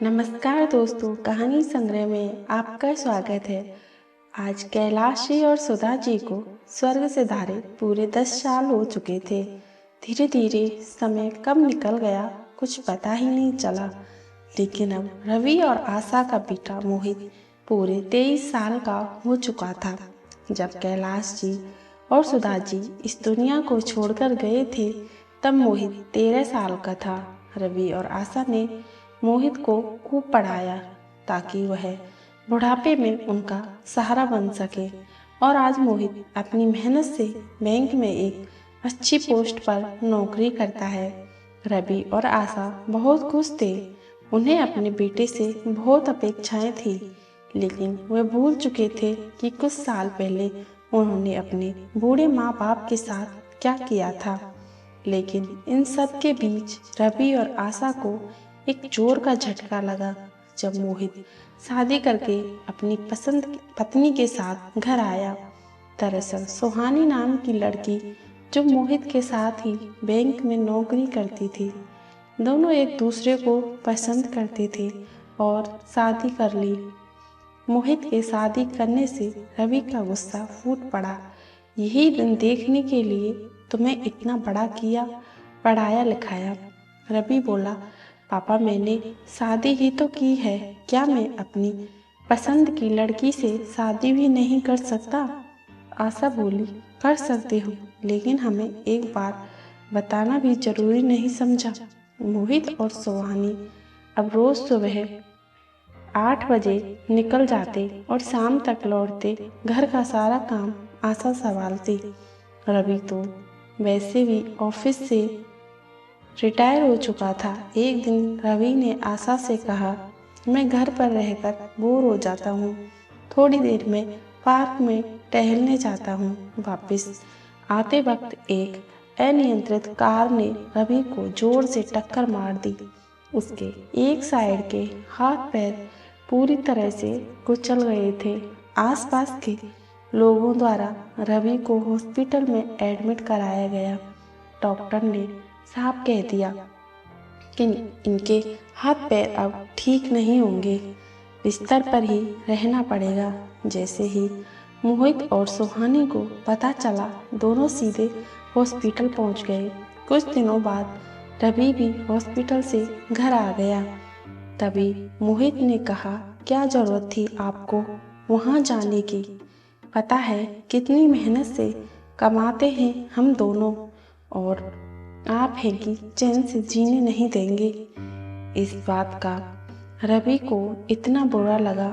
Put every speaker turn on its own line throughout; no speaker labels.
नमस्कार दोस्तों, कहानी संग्रह में आपका स्वागत है। आज कैलाश जी और सुधा जी को स्वर्ग से धारे पूरे 10 साल हो चुके थे। धीरे धीरे समय कब निकल गया कुछ पता ही नहीं चला। लेकिन अब रवि और आशा का बेटा मोहित पूरे 23 साल का हो चुका था। जब कैलाश जी और सुधा जी इस दुनिया को छोड़कर गए थे तब मोहित 13 साल का था। रवि और आशा ने मोहित को खूब पढ़ाया ताकि वह बुढ़ापे में उनका सहारा बन सके और आज मोहित अपनी मेहनत से बैंक में एक अच्छी पोस्ट पर नौकरी करता है। रवि और आशा बहुत खुश थे। उन्हें अपने बेटे से बहुत अपेक्षाएं थी, लेकिन वे भूल चुके थे कि कुछ साल पहले उन्होंने अपने बूढ़े माँ बाप के साथ क्या किया था। लेकिन इन सब के बीच रवि और आशा को एक जोर का झटका लगा जब मोहित शादी करके अपनी पसंद की पत्नी के साथ घर आया। दरअसल सुहानी नाम की लड़की जो मोहित के साथ ही बैंक में नौकरी करती थी, दोनों एक दूसरे को पसंद करते थे और शादी कर ली। मोहित के शादी करने से रवि का गुस्सा फूट पड़ा। यही दिन देखने के लिए तुम्हें इतना बड़ा किया, पढ़ाया लिखाया। रवि बोला, पापा मैंने शादी ही तो की है, क्या मैं अपनी पसंद की लड़की से शादी भी नहीं कर सकता? आशा बोली, कर सकते हो, लेकिन हमें एक बार बताना भी जरूरी नहीं समझा? मोहित और सुहानी अब रोज सुबह 8 बजे निकल जाते और शाम तक लौटते। घर का सारा काम आशा संभालती। रवि तो वैसे भी ऑफिस से रिटायर हो चुका था। एक दिन रवि ने आशा से कहा, मैं घर पर रहकर बोर हो जाता हूँ, थोड़ी देर में पार्क में टहलने जाता हूँ। वापस आते वक्त एक अनियंत्रित कार ने रवि को जोर से टक्कर मार दी। उसके एक साइड के हाथ पैर पूरी तरह से कुचल गए थे। आसपास के लोगों द्वारा रवि को हॉस्पिटल में एडमिट कराया गया। डॉक्टर ने साफ कह दिया कि इनके हाथ पैर अब ठीक नहीं होंगे, बिस्तर पर ही रहना पड़ेगा। जैसे ही मोहित और सुहानी को पता चला, दोनों सीधे हॉस्पिटल पहुंच गए। कुछ दिनों बाद रवि भी हॉस्पिटल से घर आ गया। तभी मोहित ने कहा, क्या जरूरत थी आपको वहां जाने की? पता है कितनी मेहनत से कमाते हैं हम दोनों, और आप हैं कि चैन से जीने नहीं देंगे। इस बात का रवि को इतना बुरा लगा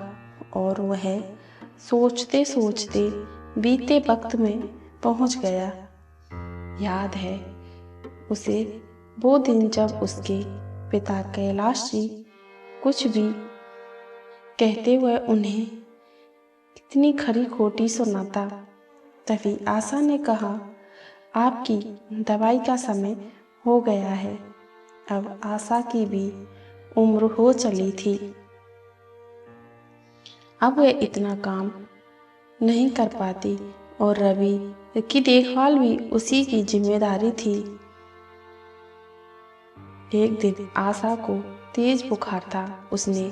और वह सोचते सोचते बीते वक्त में पहुंच गया। याद है उसे वो दिन जब उसके पिता कैलाश जी कुछ भी कहते हुए उन्हें कितनी खरी खोटी सुनाता। तभी आशा ने कहा, आपकी दवाई का समय हो गया है। अब आशा की भी उम्र हो चली थी। अब वह इतना काम नहीं कर पाती और रवि की देखभाल भी उसी की जिम्मेदारी थी। एक दिन आशा को तेज बुखार था। उसने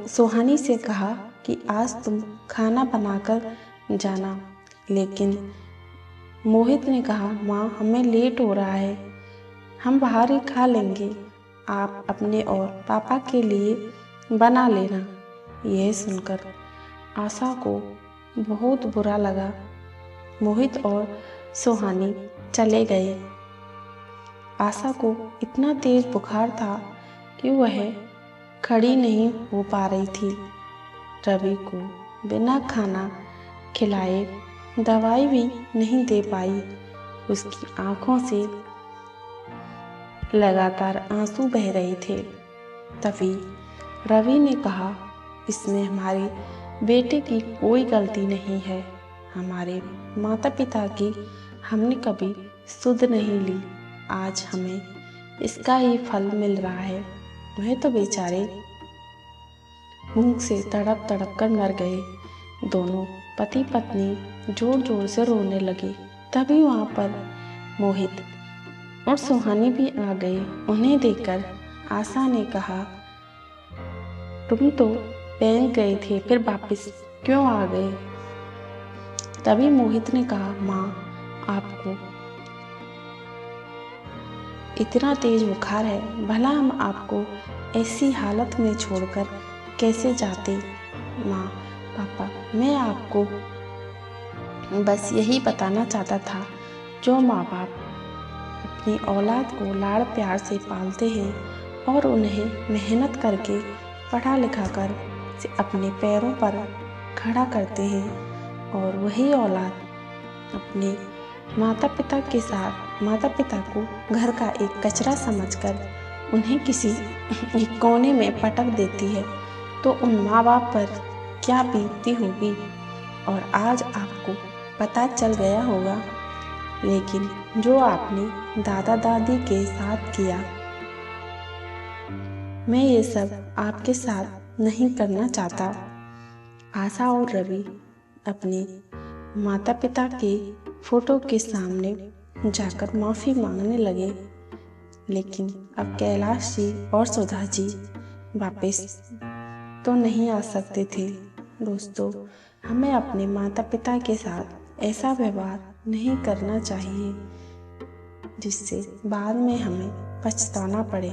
सुहानी से कहा कि आज तुम खाना बनाकर जाना, लेकिन मोहित ने कहा, माँ हमें लेट हो रहा है, हम बाहर ही खा लेंगे, आप अपने और पापा के लिए बना लेना। यह सुनकर आशा को बहुत बुरा लगा। मोहित और सुहानी चले गए। आशा को इतना तेज बुखार था कि वह खड़ी नहीं हो पा रही थी। रवि को बिना खाना खिलाए दवाई भी नहीं दे पाई। उसकी आंखों से लगातार आंसू बह रहे थे। तभी रवि ने कहा, इसमें हमारे बेटे की कोई गलती नहीं है। हमारे माता पिता की हमने कभी सुध नहीं ली, आज हमें इसका ही फल मिल रहा है। वह तो बेचारे भूख से तड़प तड़प कर मर गए। दोनों पति पत्नी जोर जोर से रोने लगे। तभी वहाँ पर मोहित और सुहानी भी आ गए। उन्हें देखकर आशा ने कहा, तुम तो बैंक गए थे, फिर वापस क्यों आ गए? तभी मोहित ने कहा, माँ, आपको इतना तेज बुखार है, भला हम आपको ऐसी हालत में छोड़कर कैसे जाते? माँ, पापा, मैं आपको बस यही बताना चाहता था, जो माँ बाप अपनी औलाद को लाड़ प्यार से पालते हैं और उन्हें मेहनत करके पढ़ा लिखा कर से अपने पैरों पर खड़ा करते हैं, और वही औलाद अपने माता पिता को घर का एक कचरा समझकर उन्हें किसी एक कोने में पटक देती है, तो उन माँ बाप पर क्या बीतती होगी। और आज आपको पता चल गया होगा, लेकिन जो आपने दादा दादी के साथ किया, मैं ये सब आपके साथ नहीं करना चाहता। आशा और रवि अपने माता पिता के फोटो के सामने जाकर माफ़ी मांगने लगे, लेकिन अब कैलाश जी और सुधा जी वापस तो नहीं आ सकते थे। दोस्तों, हमें अपने माता पिता के साथ ऐसा व्यवहार नहीं करना चाहिए जिससे बाद में हमें पछताना पड़े।